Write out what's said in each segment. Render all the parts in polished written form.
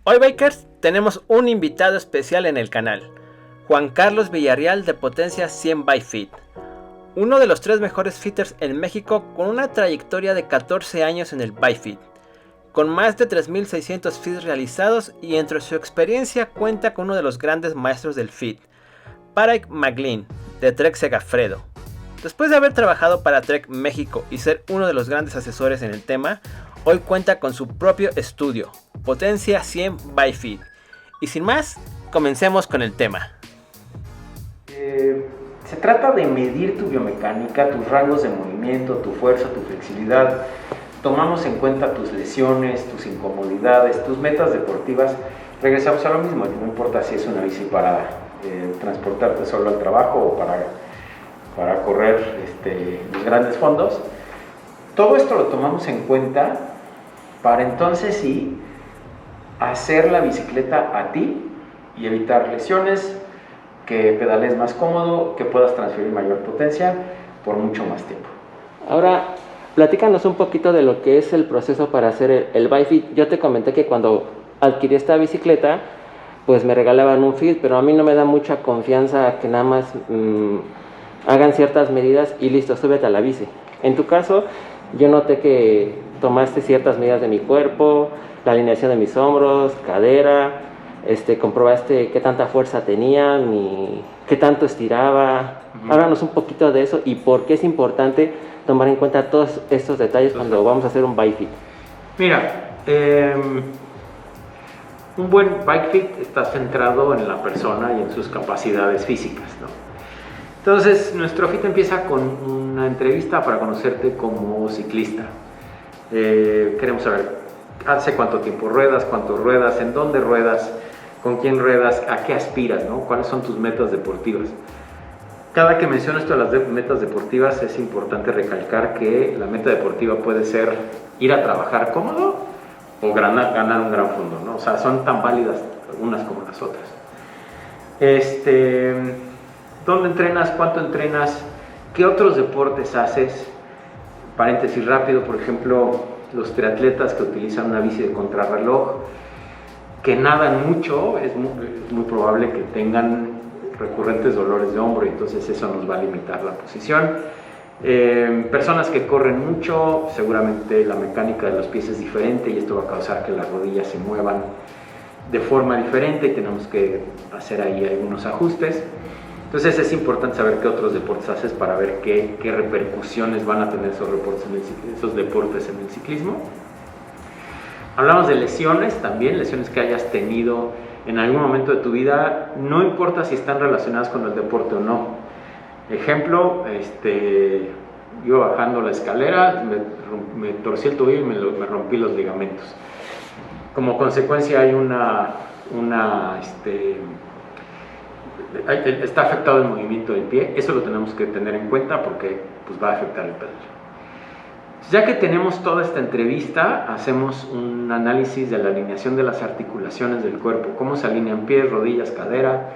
Hoy, Bikers, tenemos un invitado especial en el canal, Juan Carlos Villarreal de Potencia 100 by Fit, uno de los 3 mejores fitters en México con una trayectoria de 14 años en el BikeFit, con más de 3.600 fits realizados y entre su experiencia cuenta con uno de los grandes maestros del fit, Patrick McLean, de Trek Segafredo. Después de haber trabajado para Trek México y ser uno de los grandes asesores en el tema, hoy cuenta con su propio estudio, Potencia 100 by Fit. Y sin más, comencemos con el tema. Se trata de medir tu biomecánica, tus rangos de movimiento, tu fuerza, tu flexibilidad. Tomamos en cuenta tus lesiones, tus incomodidades, tus metas deportivas. Regresamos a lo mismo, no importa si es una bici para transportarte solo al trabajo o para correr los grandes fondos. Todo esto lo tomamos en cuenta para entonces sí hacer la bicicleta a ti y evitar lesiones, que pedales más cómodo, que puedas transferir mayor potencia por mucho más tiempo. Ahora, platícanos un poquito de lo que es el proceso para hacer el BikeFit. Yo te comenté que cuando adquirí esta bicicleta, pues me regalaban un fit, pero a mí no me da mucha confianza que nada más hagan ciertas medidas y listo, súbete a la bici. En tu caso, yo noté que tomaste ciertas medidas de mi cuerpo, la alineación de mis hombros, cadera, comprobaste qué tanta fuerza tenía, qué tanto estiraba. Háblanos un poquito de eso y por qué es importante tomar en cuenta todos estos detalles cuando vamos a hacer un BikeFit. Mira, un buen BikeFit está centrado en la persona y en sus capacidades físicas, ¿no? Entonces, nuestro fit empieza con una entrevista para conocerte como ciclista. Queremos saber hace cuánto tiempo ruedas, cuánto ruedas, en dónde ruedas, con quién ruedas, a qué aspiras, ¿no? ¿Cuáles son tus metas deportivas? Cada que menciono esto de las metas deportivas es importante recalcar que la meta deportiva puede ser ir a trabajar cómodo o ganar un gran fondo, ¿no? O sea, son tan válidas unas como las otras. ¿Dónde entrenas? ¿Cuánto entrenas? ¿Qué otros deportes haces? Paréntesis rápido, por ejemplo, los triatletas que utilizan una bici de contrarreloj, que nadan mucho, es muy probable que tengan recurrentes dolores de hombro y entonces eso nos va a limitar la posición. Personas que corren mucho, seguramente la mecánica de los pies es diferente y esto va a causar que las rodillas se muevan de forma diferente y tenemos que hacer ahí algunos ajustes. Entonces es importante saber qué otros deportes haces para ver qué repercusiones van a tener esos deportes en el ciclismo. Hablamos de lesiones también, lesiones que hayas tenido en algún momento de tu vida, no importa si están relacionadas con el deporte o no. Ejemplo, iba bajando la escalera, me torcí el tobillo y me rompí los ligamentos. Como consecuencia hay está afectado el movimiento del pie, eso lo tenemos que tener en cuenta porque pues, va a afectar el pedal. Ya que tenemos toda esta entrevista, hacemos un análisis de la alineación de las articulaciones del cuerpo, cómo se alinean pies, rodillas, cadera,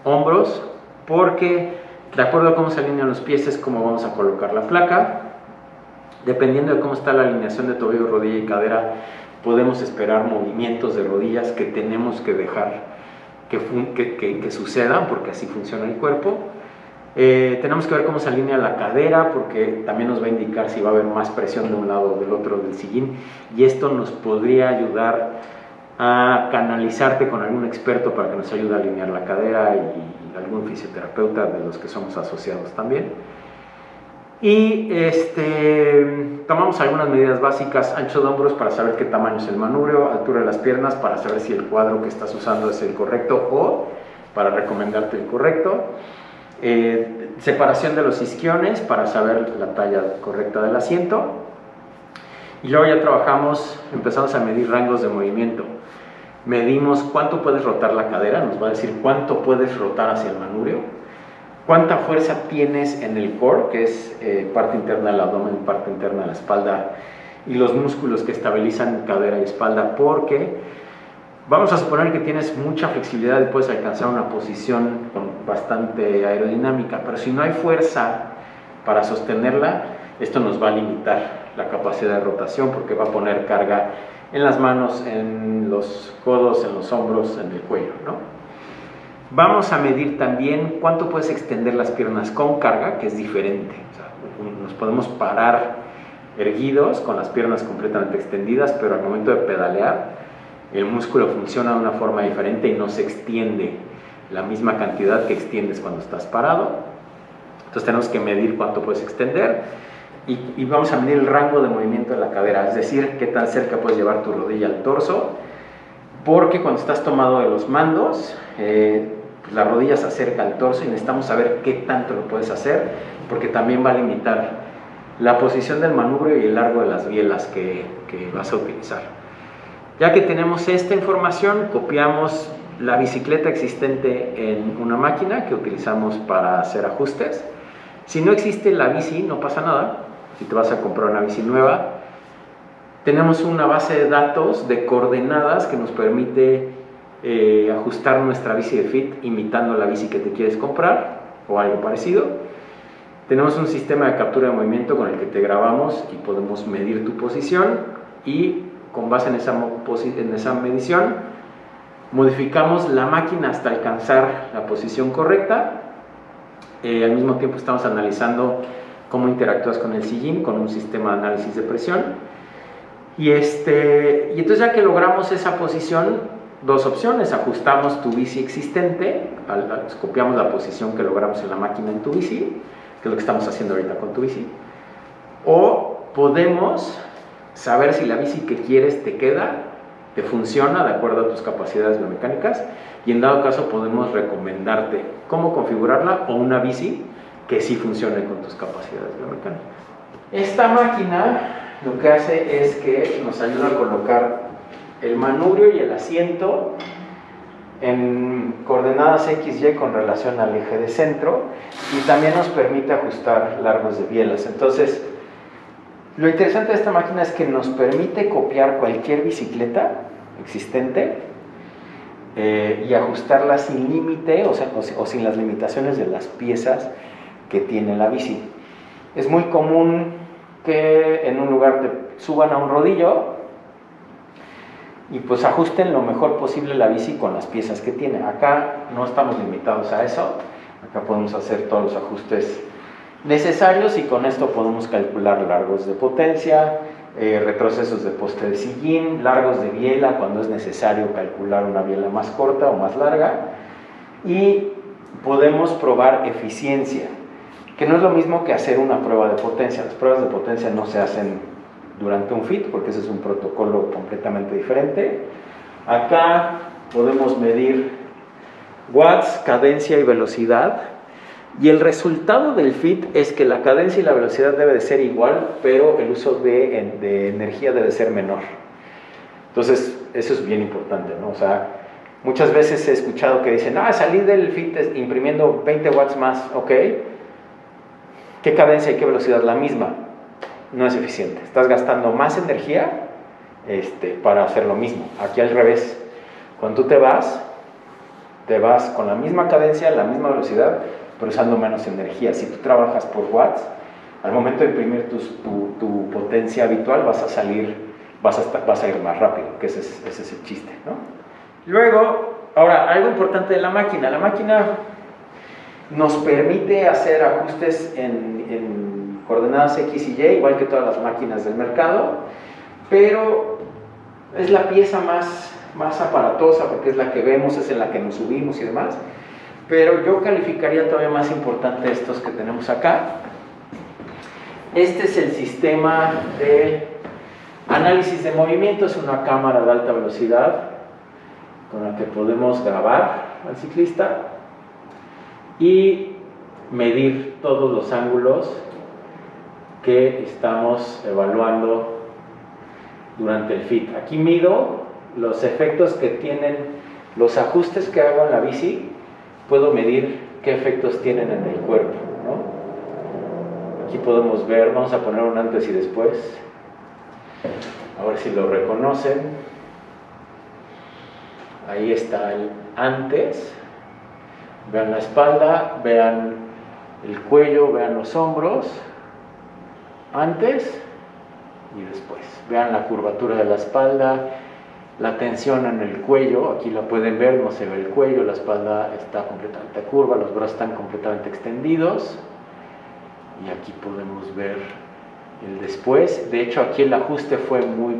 hombros, porque de acuerdo a cómo se alinean los pies es cómo vamos a colocar la placa. Dependiendo de cómo está la alineación de tobillo, rodilla y cadera, podemos esperar movimientos de rodillas que tenemos que dejar que sucedan, porque así funciona el cuerpo. Tenemos que ver cómo se alinea la cadera, porque también nos va a indicar si va a haber más presión de un lado o del otro del sillín, y esto nos podría ayudar a canalizarte con algún experto para que nos ayude a alinear la cadera y algún fisioterapeuta de los que somos asociados también. Y tomamos algunas medidas básicas: ancho de hombros para saber qué tamaño es el manubrio, altura de las piernas para saber si el cuadro que estás usando es el correcto o para recomendarte el correcto, separación de los isquiones para saber la talla correcta del asiento, y luego ya empezamos a medir rangos de movimiento. Medimos cuánto puedes rotar la cadera, nos va a decir cuánto puedes rotar hacia el manubrio, cuánta fuerza tienes en el core, que es parte interna del abdomen, parte interna de la espalda, y los músculos que estabilizan cadera y espalda, porque vamos a suponer que tienes mucha flexibilidad y puedes alcanzar una posición con bastante aerodinámica, pero si no hay fuerza para sostenerla, esto nos va a limitar la capacidad de rotación porque va a poner carga en las manos, en los codos, en los hombros, en el cuello, ¿no? Vamos a medir también cuánto puedes extender las piernas con carga, que es diferente. O sea, nos podemos parar erguidos con las piernas completamente extendidas, pero al momento de pedalear el músculo funciona de una forma diferente y no se extiende la misma cantidad que extiendes cuando estás parado. Entonces tenemos que medir cuánto puedes extender y vamos a medir el rango de movimiento de la cadera, es decir, qué tan cerca puedes llevar tu rodilla al torso, porque cuando estás tomado de los mandos, pues la rodilla se acerca al torso y necesitamos saber qué tanto lo puedes hacer, porque también va a limitar la posición del manubrio y el largo de las bielas que vas a utilizar. Ya que tenemos esta información, copiamos la bicicleta existente en una máquina que utilizamos para hacer ajustes. Si no existe la bici, no pasa nada. Si te vas a comprar una bici nueva, tenemos una base de datos de coordenadas que nos permite ajustar nuestra bici de fit imitando la bici que te quieres comprar o algo parecido. Tenemos un sistema de captura de movimiento con el que te grabamos y podemos medir tu posición y con base en esa medición modificamos la máquina hasta alcanzar la posición correcta. Al mismo tiempo estamos analizando cómo interactúas con el sillín con un sistema de análisis de presión y entonces ya que logramos esa posición, dos opciones: ajustamos tu bici existente, copiamos la posición que logramos en la máquina en tu bici, que es lo que estamos haciendo ahorita con tu bici, o podemos saber si la bici que quieres te queda, te funciona de acuerdo a tus capacidades biomecánicas, y en dado caso podemos recomendarte cómo configurarla o una bici que sí funcione con tus capacidades biomecánicas. Esta máquina lo que hace es que nos ayuda a colocar el manubrio y el asiento en coordenadas XY con relación al eje de centro, y también nos permite ajustar largos de bielas. Entonces, lo interesante de esta máquina es que nos permite copiar cualquier bicicleta existente y ajustarla sin límite, o sin las limitaciones de las piezas que tiene la bici. Es muy común que en un lugar te suban a un rodillo y pues ajusten lo mejor posible la bici con las piezas que tiene. Acá no estamos limitados a eso, acá podemos hacer todos los ajustes necesarios y con esto podemos calcular largos de potencia, retrocesos de poste de sillín, largos de biela cuando es necesario calcular una biela más corta o más larga, y podemos probar eficiencia, que no es lo mismo que hacer una prueba de potencia. Las pruebas de potencia no se hacen durante un fit porque ese es un protocolo completamente diferente. Acá podemos medir watts, cadencia y velocidad. Y el resultado del fit es que la cadencia y la velocidad debe de ser igual, pero el uso de energía debe ser menor. Entonces, eso es bien importante, ¿no? O sea, muchas veces he escuchado que dicen, salí del fit imprimiendo 20 watts más, ok. ¿Qué cadencia y qué velocidad? La misma. No es eficiente. Estás gastando más energía para hacer lo mismo. Aquí al revés. Cuando tú te vas con la misma cadencia, la misma velocidad, pero usando menos energía. Si tú trabajas por watts, al momento de imprimir tu potencia habitual vas a ir más rápido, que ese es el chiste, ¿no? Luego, ahora, algo importante de la máquina. La máquina nos permite hacer ajustes en coordenadas X y Y, igual que todas las máquinas del mercado, pero es la pieza más aparatosa porque es la que vemos, es en la que nos subimos y demás. Pero yo calificaría todavía más importante estos que tenemos acá. Este es el sistema de análisis de movimiento. Es una cámara de alta velocidad con la que podemos grabar al ciclista y medir todos los ángulos que estamos evaluando durante el fit. Aquí mido los efectos que tienen los ajustes que hago en la bici. Puedo medir qué efectos tienen en el cuerpo, ¿no? Aquí podemos ver, vamos a poner un antes y después, a ver si lo reconocen. Ahí está el antes. Vean la espalda, vean el cuello, vean los hombros. Antes y después. Vean la curvatura de la espalda, la tensión en el cuello, aquí la pueden ver, no se ve el cuello, la espalda está completamente curva, los brazos están completamente extendidos, y aquí podemos ver el después. De hecho, aquí el ajuste fue muy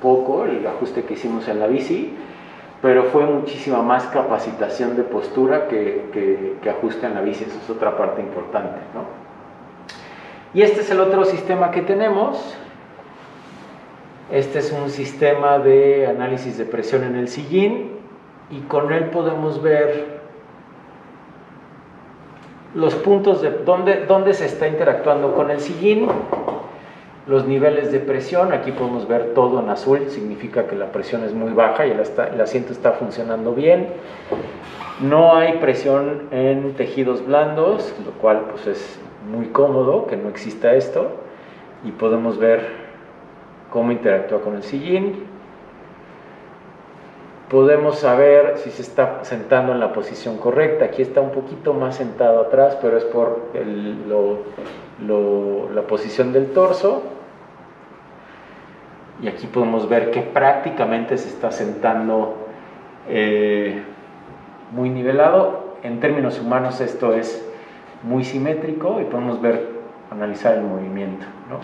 poco, el ajuste que hicimos en la bici, pero fue muchísima más capacitación de postura que ajuste en la bici. Eso es otra parte importante, ¿no? Y este es el otro sistema que tenemos. Este es un sistema de análisis de presión en el sillín, y con él podemos ver los puntos de dónde se está interactuando con el sillín, los niveles de presión. Aquí podemos ver todo en azul, significa que la presión es muy baja y el asiento está funcionando bien. No hay presión en tejidos blandos, lo cual pues es muy cómodo que no exista esto, y podemos ver cómo interactúa con el sillín. Podemos saber si se está sentando en la posición correcta. Aquí está un poquito más sentado atrás, pero es por la posición del torso. Y aquí podemos ver que prácticamente se está sentando muy nivelado. En términos humanos esto es muy simétrico, y podemos analizar el movimiento, ¿no?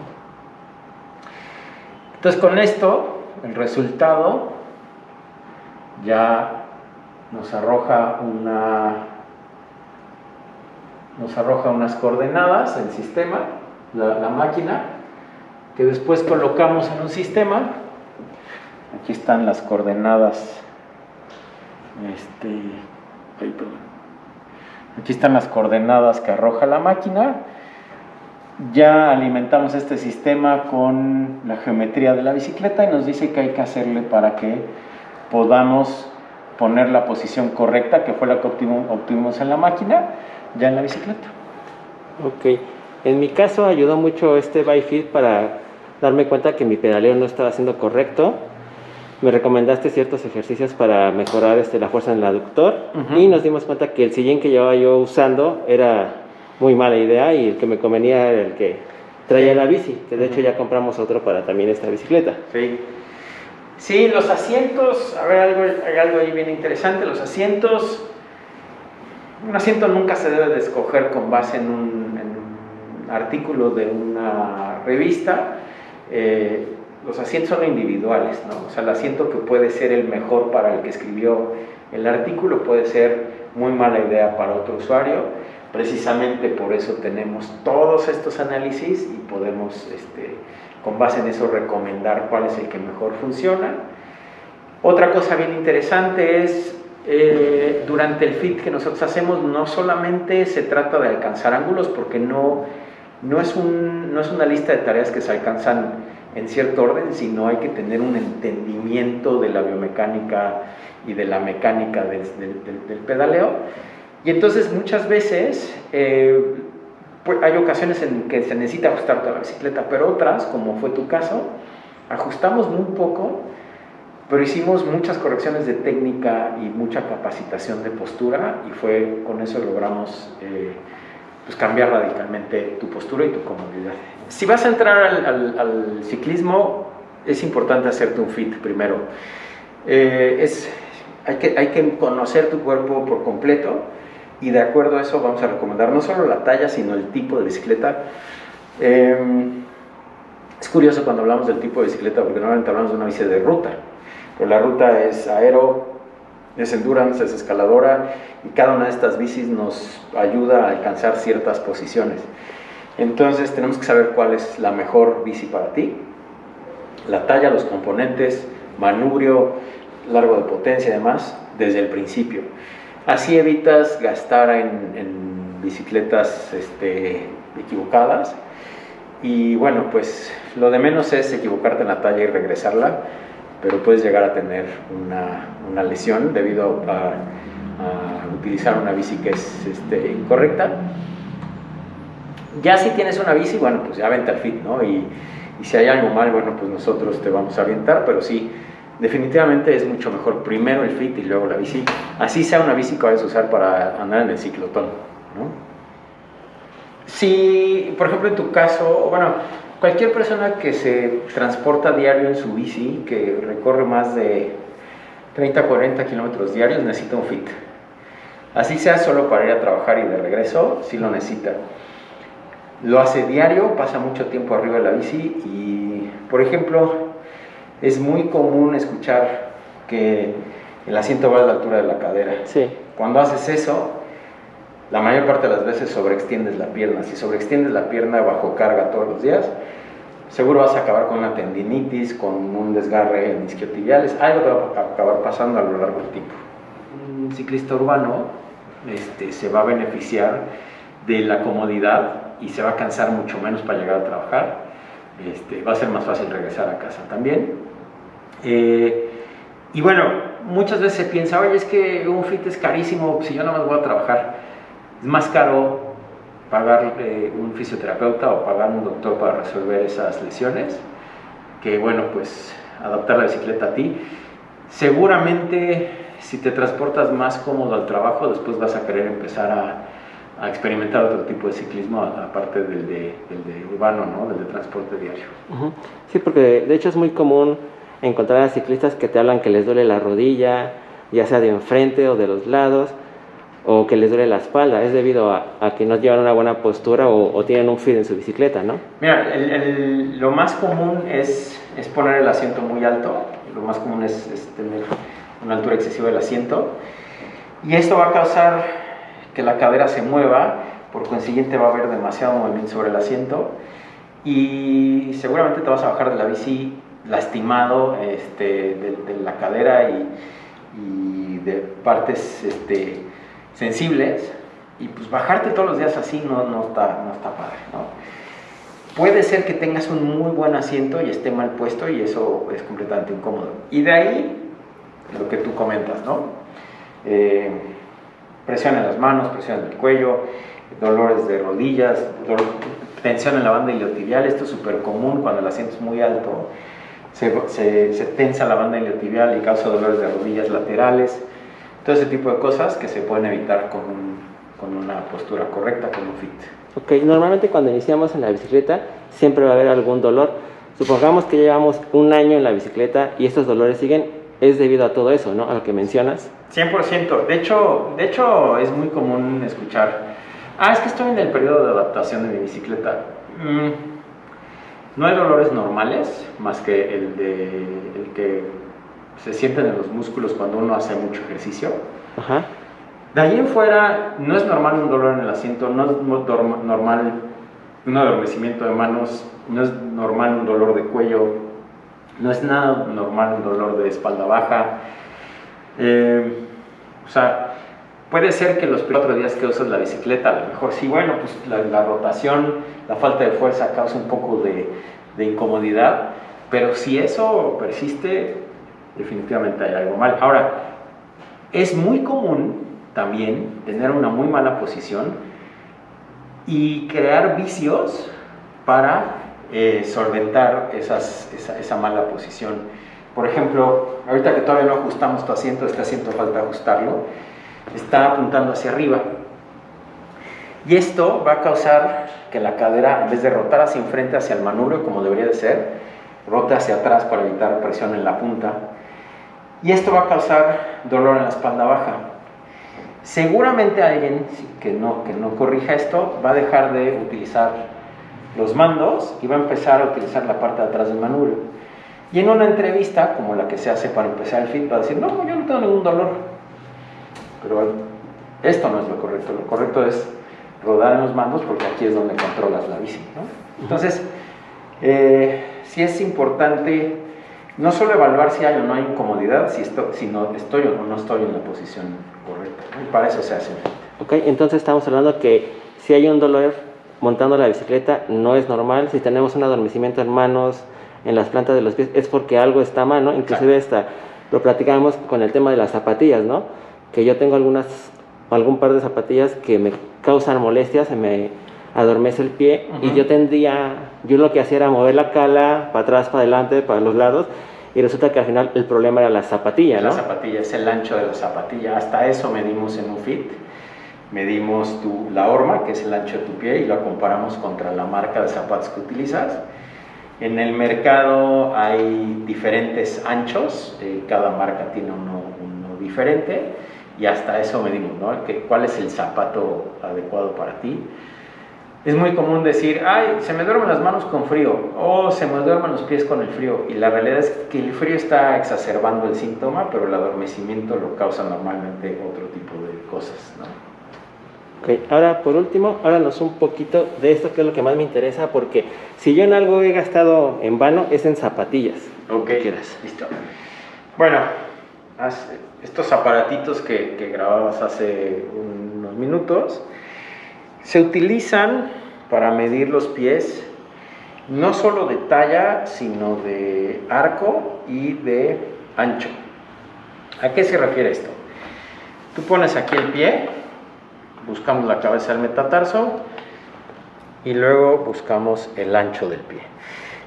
Entonces, con esto, el resultado ya nos arroja unas coordenadas, el sistema, la máquina, que después colocamos en un sistema. Aquí están las coordenadas, aquí están las coordenadas que arroja la máquina. Ya alimentamos este sistema con la geometría de la bicicleta, y nos dice que hay que hacerle para que podamos poner la posición correcta, que fue la que obtuvimos en la máquina, ya en la bicicleta. Ok, en mi caso ayudó mucho este BikeFit para darme cuenta que mi pedaleo no estaba siendo correcto. Me recomendaste ciertos ejercicios para mejorar la fuerza en el aductor, y nos dimos cuenta que el sillín que llevaba yo usando era muy mala idea, y el que me convenía era el que traía la bici, que de hecho ya compramos otro para también esta bicicleta. Sí, los asientos, a ver, hay algo ahí bien interesante. Los asientos, un asiento nunca se debe de escoger con base en un artículo de una revista. Los asientos son individuales, ¿no? O sea, el asiento que puede ser el mejor para el que escribió el artículo puede ser muy mala idea para otro usuario. Precisamente por eso tenemos todos estos análisis, y podemos con base en eso recomendar cuál es el que mejor funciona. Otra cosa bien interesante es durante el fit que nosotros hacemos, no solamente se trata de alcanzar ángulos, porque no es una lista de tareas que se alcanzan en cierto orden, sino hay que tener un entendimiento de la biomecánica y de la mecánica del pedaleo. Y entonces muchas veces pues hay ocasiones en que se necesita ajustar toda la bicicleta, pero otras, como fue tu caso, ajustamos muy poco, pero hicimos muchas correcciones de técnica y mucha capacitación de postura, y con eso logramos pues cambiar radicalmente tu postura y tu comodidad. Si vas a entrar al ciclismo, es importante hacerte un fit primero. Hay que conocer tu cuerpo por completo, y de acuerdo a eso vamos a recomendar no solo la talla, sino el tipo de bicicleta. Es curioso cuando hablamos del tipo de bicicleta, porque normalmente hablamos de una bici de ruta, pero la ruta es aero, es endurance, es escaladora, y cada una de estas bicis nos ayuda a alcanzar ciertas posiciones. Entonces tenemos que saber cuál es la mejor bici para ti, la talla, los componentes, manubrio, largo de potencia y demás, desde el principio. Así evitas gastar en bicicletas equivocadas, y bueno, pues lo de menos es equivocarte en la talla y regresarla, pero puedes llegar a tener una lesión debido a utilizar una bici que es incorrecta. Ya si tienes una bici, bueno, pues ya vente al fit, ¿no? Y si hay algo mal, bueno, pues nosotros te vamos a avientar, pero sí, definitivamente es mucho mejor primero el fit y luego la bici. Así sea una bici que vayas a usar para andar en el ciclotón, ¿no? Si, por ejemplo, en tu caso, bueno, Cualquier persona que se transporta diario en su bici, que recorre más de 30 a 40 kilómetros diarios, necesita un fit. Así sea solo para ir a trabajar y de regreso, sí lo necesita. Lo hace diario, pasa mucho tiempo arriba de la bici y, por ejemplo, es muy común escuchar que el asiento va a la altura de la cadera. Sí. Cuando haces eso, la mayor parte de las veces sobreextiendes la pierna. Si sobreextiendes la pierna bajo carga todos los días, seguro vas a acabar con una tendinitis, con un desgarre en isquiotibiales, algo te va a acabar pasando a lo largo del tiempo. Un ciclista urbano se va a beneficiar de la comodidad y se va a cansar mucho menos para llegar a trabajar. Va a ser más fácil regresar a casa también. Y bueno, muchas veces se piensa, oye, es que un fit es carísimo, si yo nada más voy a trabajar. Es más caro pagar un fisioterapeuta o pagar un doctor para resolver esas lesiones que, bueno, pues adaptar la bicicleta a ti. Seguramente si te transportas más cómodo al trabajo, después vas a querer empezar a experimentar otro tipo de ciclismo aparte del de urbano, ¿no? Del de transporte diario. Sí, porque de hecho es muy común encontrar a ciclistas que te hablan que les duele la rodilla, ya sea de enfrente o de los lados, o que les duele la espalda. Es debido a que no llevan una buena postura o tienen un fit en su bicicleta, ¿no? Mira, lo más común es poner el asiento muy alto. Lo más común es tener una altura excesiva del asiento, y esto va a causar que la cadera se mueva, por consiguiente va a haber demasiado movimiento sobre el asiento y seguramente te vas a bajar de la bici lastimado de la cadera y de partes sensibles, y pues bajarte todos los días así no está padre, ¿no? Puede ser que tengas un muy buen asiento y esté mal puesto y eso es completamente incómodo. Y de ahí lo que tú comentas, ¿no? Presión en las manos, presión en el cuello, dolores de rodillas, tensión en la banda iliotibial. Esto es súper común cuando el asiento es muy alto. Se tensa la banda iliotibial y causa dolores de rodillas laterales. Todo ese tipo de cosas que se pueden evitar con una postura correcta, con un fit. Ok, normalmente cuando iniciamos en la bicicleta siempre va a haber algún dolor. Supongamos que llevamos un año en la bicicleta y estos dolores siguen, es debido a todo eso, ¿no? A lo que mencionas. 100%. De hecho es muy común escuchar, es que estoy en el periodo de adaptación de mi bicicleta. No hay dolores normales, más que el que se sienten en los músculos cuando uno hace mucho ejercicio. Ajá. De ahí en fuera, no es normal un dolor en el asiento, no es normal un adormecimiento de manos, no es normal un dolor de cuello, no es nada normal un dolor de espalda baja. O sea, puede ser que los 4 días que usas la bicicleta, a lo mejor sí, bueno, pues la rotación, la falta de fuerza causa un poco de incomodidad, pero si eso persiste, definitivamente hay algo mal. Ahora, es muy común también tener una muy mala posición y crear vicios para solventar esa mala posición. Por ejemplo, ahorita que todavía no ajustamos tu asiento, este asiento falta ajustarlo, está apuntando hacia arriba. Y esto va a causar que la cadera, en vez de rotar hacia enfrente, hacia el manubrio, como debería de ser, rote hacia atrás para evitar presión en la punta. Y esto va a causar dolor en la espalda baja. Seguramente alguien que no corrija esto va a dejar de utilizar los mandos y va a empezar a utilizar la parte de atrás del manubrio. Y en una entrevista, como la que se hace para empezar el fit, va a decir, no, yo no tengo ningún dolor. Pero esto no es lo correcto. Lo correcto es rodar en los mandos porque aquí es donde controlas la bici, ¿no? Entonces, sí es importante no solo evaluar si hay o no hay incomodidad, sino estoy o no estoy en la posición correcta, ¿no? Y para eso se hace el fit. Ok, entonces estamos hablando que si hay un dolor montando la bicicleta no es normal. Si tenemos un adormecimiento en manos, en las plantas de los pies, es porque algo está mal, ¿no? Inclusive lo platicábamos con el tema de las zapatillas, ¿no? Que yo tengo algún par de zapatillas que me causan molestias, se me adormece el pie. Y yo lo que hacía era mover la cala para atrás, para adelante, para los lados, y resulta que al final el problema era la zapatilla, ¿no? La zapatilla, es el ancho de la zapatilla. Hasta eso medimos en un fit. Medimos la horma, que es el ancho de tu pie, y lo comparamos contra la marca de zapatos que utilizas. En el mercado hay diferentes anchos, cada marca tiene uno diferente y hasta eso medimos, ¿no? ¿Cuál es el zapato adecuado para ti? Es muy común decir, ay, se me duermen las manos con frío o se me duermen los pies con el frío, y la realidad es que el frío está exacerbando el síntoma, pero el adormecimiento lo causa normalmente otro tipo de cosas, ¿no? Ok, ahora por último, háblanos un poquito de esto, que es lo que más me interesa, porque si yo en algo he gastado en vano es en zapatillas. Ok, ¿Quieres? listo. Bueno, estos aparatitos que grababas hace unos minutos se utilizan para medir los pies, no solo de talla, sino de arco y de ancho. ¿A qué se refiere esto? Tú pones aquí el pie, buscamos la cabeza del metatarso y luego buscamos el ancho del pie.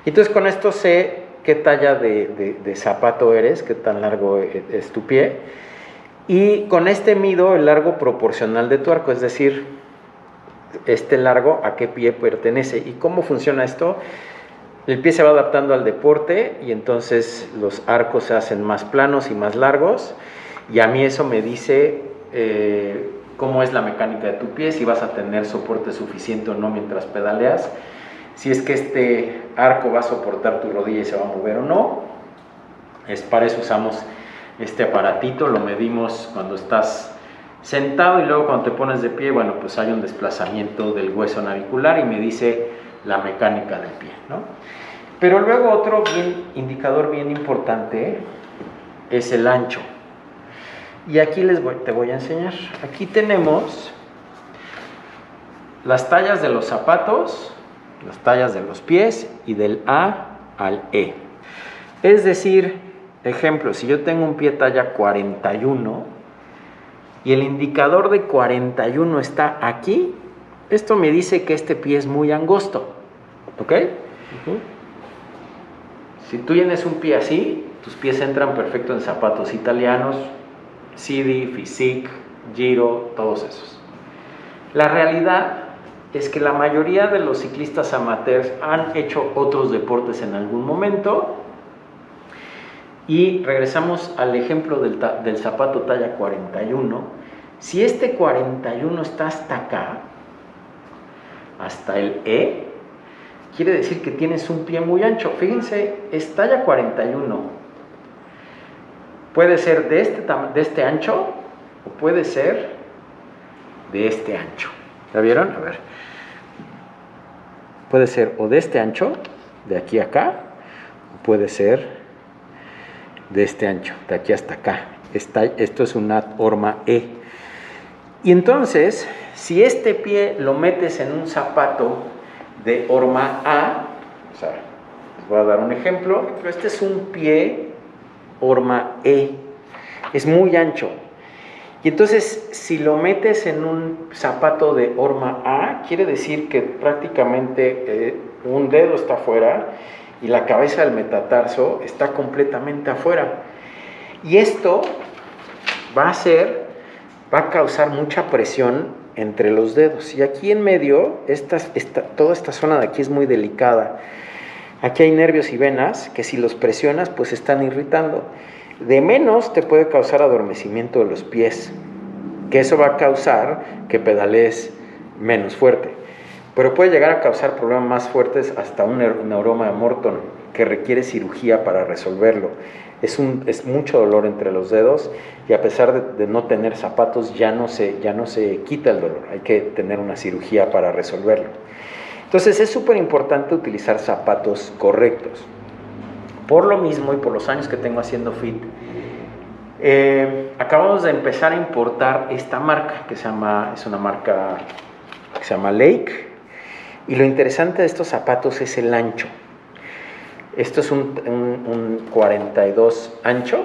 Entonces con esto sé qué talla de zapato eres, qué tan largo es tu pie, y con este mido el largo proporcional de tu arco, es decir, este largo a qué pie pertenece. ¿Y cómo funciona esto? El pie se va adaptando al deporte y entonces los arcos se hacen más planos y más largos, y a mí eso me dice cómo es la mecánica de tu pie, si vas a tener soporte suficiente o no mientras pedaleas, si es que este arco va a soportar tu rodilla y se va a mover o no. Para eso usamos este aparatito, lo medimos cuando estás sentado y luego cuando te pones de pie, bueno, pues hay un desplazamiento del hueso navicular y me dice la mecánica del pie, ¿no? Pero luego otro indicador bien importante es el ancho. Y aquí te voy a enseñar. Aquí tenemos las tallas de los zapatos, las tallas de los pies y del A al E. Es decir, ejemplo, si yo tengo un pie talla 41 y el indicador de 41 está aquí, esto me dice que este pie es muy angosto, ¿ok? Si tú tienes un pie así, tus pies entran perfecto en zapatos italianos, Sidi, Physique, Giro, todos esos. La realidad es que la mayoría de los ciclistas amateurs han hecho otros deportes en algún momento, y regresamos al ejemplo del zapato talla 41. Si este 41 está hasta acá, hasta el E, quiere decir que tienes un pie muy ancho. Fíjense, es talla 41. Puede ser de este ancho o puede ser de este ancho. ¿Ya vieron? A ver. Puede ser o de este ancho, de aquí a acá, o puede ser de este ancho, de aquí hasta acá. Esto es una horma E. Y entonces, si este pie lo metes en un zapato de horma A, o sea, les voy a dar un ejemplo, pero este es un pie horma E, es muy ancho. Y entonces, si lo metes en un zapato de horma A, quiere decir que prácticamente un dedo está afuera y la cabeza del metatarso está completamente afuera. Y esto va a causar mucha presión entre los dedos. Y aquí en medio, toda esta zona de aquí es muy delicada. Aquí hay nervios y venas que si los presionas, pues están irritando. De menos te puede causar adormecimiento de los pies, que eso va a causar que pedalees menos fuerte. Pero puede llegar a causar problemas más fuertes, hasta un neuroma de Morton, que requiere cirugía para resolverlo. Es mucho dolor entre los dedos, y a pesar de no tener zapatos, ya no se quita el dolor. Hay que tener una cirugía para resolverlo. Entonces es súper importante utilizar zapatos correctos. Por lo mismo y por los años que tengo haciendo fit, acabamos de empezar a importar esta marca es una marca que se llama Lake, y lo interesante de estos zapatos es el ancho. Esto es un 42 ancho,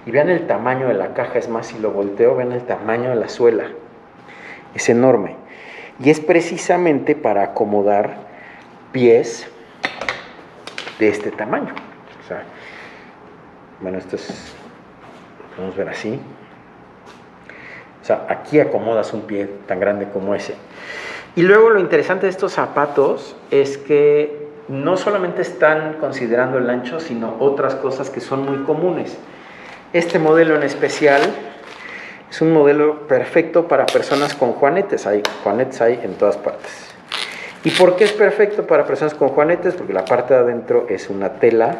y vean el tamaño de la caja. Es más, si lo volteo, vean el tamaño de la suela, es enorme, y es precisamente para acomodar pies de este tamaño. O sea, bueno, esto es, podemos ver así. O sea, aquí acomodas un pie tan grande como ese. Y luego lo interesante de estos zapatos es que no solamente están considerando el ancho, sino otras cosas que son muy comunes. Este modelo en especial es un modelo perfecto para personas con juanetes. Juanetes hay en todas partes. ¿Y por qué es perfecto para personas con juanetes? Porque la parte de adentro es una tela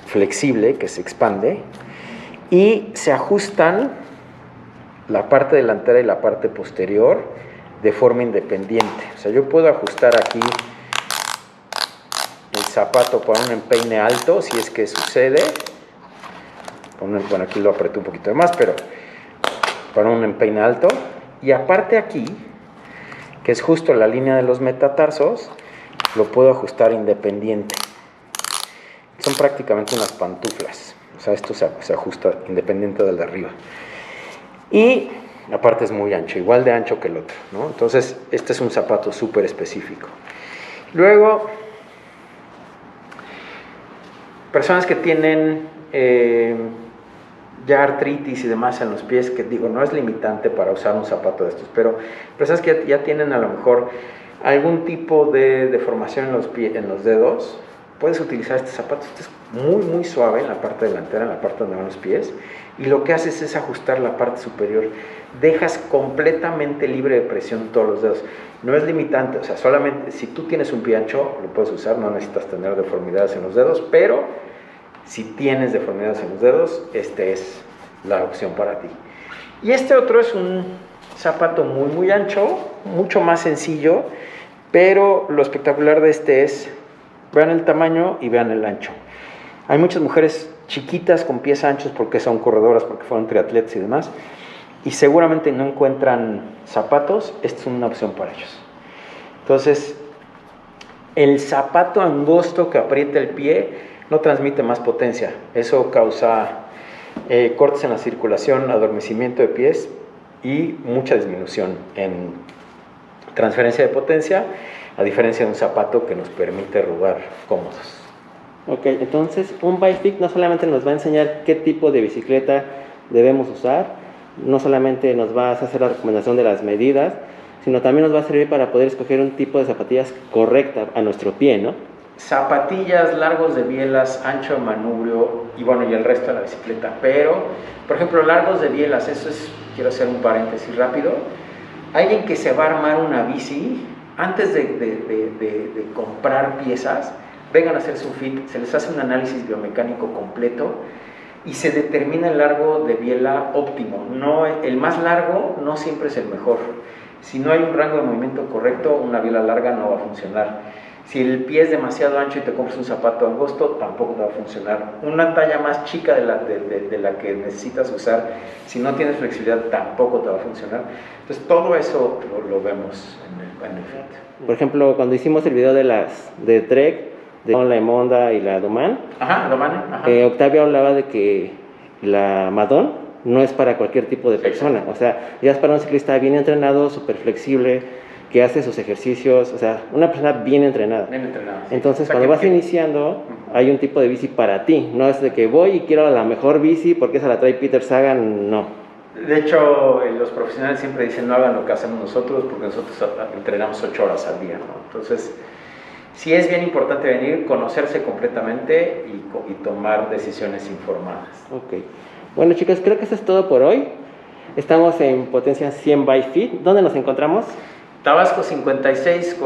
flexible que se expande y se ajustan la parte delantera y la parte posterior de forma independiente. O sea, yo puedo ajustar aquí el zapato para un empeine alto, si es que sucede. Bueno, aquí lo apreté un poquito de más, pero para un empeine alto. Y aparte aquí, que es justo la línea de los metatarsos, lo puedo ajustar independiente. Son prácticamente unas pantuflas. O sea, esto se ajusta independiente del de arriba. Y aparte es muy ancho, igual de ancho que el otro, ¿no? Entonces, este es un zapato súper específico. Luego, personas que tienen ya artritis y demás en los pies, que digo, no es limitante para usar un zapato de estos, pero personas que ya tienen a lo mejor algún tipo de deformación en los dedos, puedes utilizar este zapato. Este es muy suave en la parte delantera, en la parte donde van los pies, y lo que haces es ajustar la parte superior. Dejas completamente libre de presión todos los dedos. No es limitante, o sea, solamente si tú tienes un pie ancho, lo puedes usar, no necesitas tener deformidades en los dedos, pero si tienes deformidades en los dedos, este es la opción para ti. Y este otro es un zapato muy ancho, mucho más sencillo, pero lo espectacular de este es, vean el tamaño y vean el ancho. Hay muchas mujeres chiquitas con pies anchos porque son corredoras, porque fueron triatletas y demás, y seguramente no encuentran zapatos. Esta es una opción para ellos. Entonces, el zapato angosto que aprieta el pie no transmite más potencia. Eso causa cortes en la circulación, adormecimiento de pies y mucha disminución en transferencia de potencia, a diferencia de un zapato que nos permite rodar cómodos. Ok, entonces un Bike no solamente nos va a enseñar qué tipo de bicicleta debemos usar, no solamente nos va a hacer la recomendación de las medidas, sino también nos va a servir para poder escoger un tipo de zapatillas correcta a nuestro pie, ¿no? Zapatillas largos de bielas, ancho de manubrio y bueno, y el resto de la bicicleta. Pero, por ejemplo, largos de bielas, eso es, quiero hacer un paréntesis rápido. Alguien que se va a armar una bici, antes de comprar piezas, vengan a hacer su fit, se les hace un análisis biomecánico completo y se determina el largo de biela óptimo. No, el más largo no siempre es el mejor. Si no hay un rango de movimiento correcto, una biela larga no va a funcionar. Si el pie es demasiado ancho y te compras un zapato angosto, tampoco te va a funcionar. Una talla más chica de la que necesitas usar, si no tienes flexibilidad, tampoco te va a funcionar. Entonces, todo eso lo vemos en el fit. Por ejemplo, cuando hicimos el video de Trek, de la Emonda y la Doman, Octavio hablaba de que la Madon no es para cualquier tipo de persona. O sea, ya es para un ciclista bien entrenado, súper flexible, que hace sus ejercicios, o sea, una persona bien entrenada. Bien entrenada. Entonces, o sea, cuando vas iniciando, hay un tipo de bici para ti. No es de que voy y quiero la mejor bici porque esa la trae Peter Sagan, no. De hecho, los profesionales siempre dicen no hagan lo que hacemos nosotros porque nosotros entrenamos 8 horas al día, ¿no? Entonces, sí es bien importante venir, conocerse completamente y tomar decisiones informadas. Ok. Bueno, chicos, creo que eso es todo por hoy. Estamos en Potencia 100 Bike Fit. ¿Dónde nos encontramos? Tabasco 56,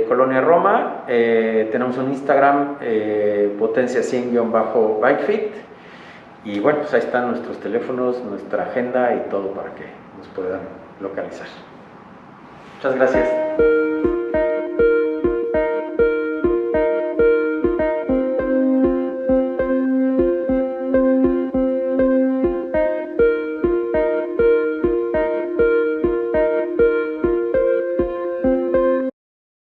Colonia Roma. Tenemos un Instagram, Potencia 100-BikeFit. Y bueno, pues ahí están nuestros teléfonos, nuestra agenda y todo para que nos puedan localizar. Muchas gracias.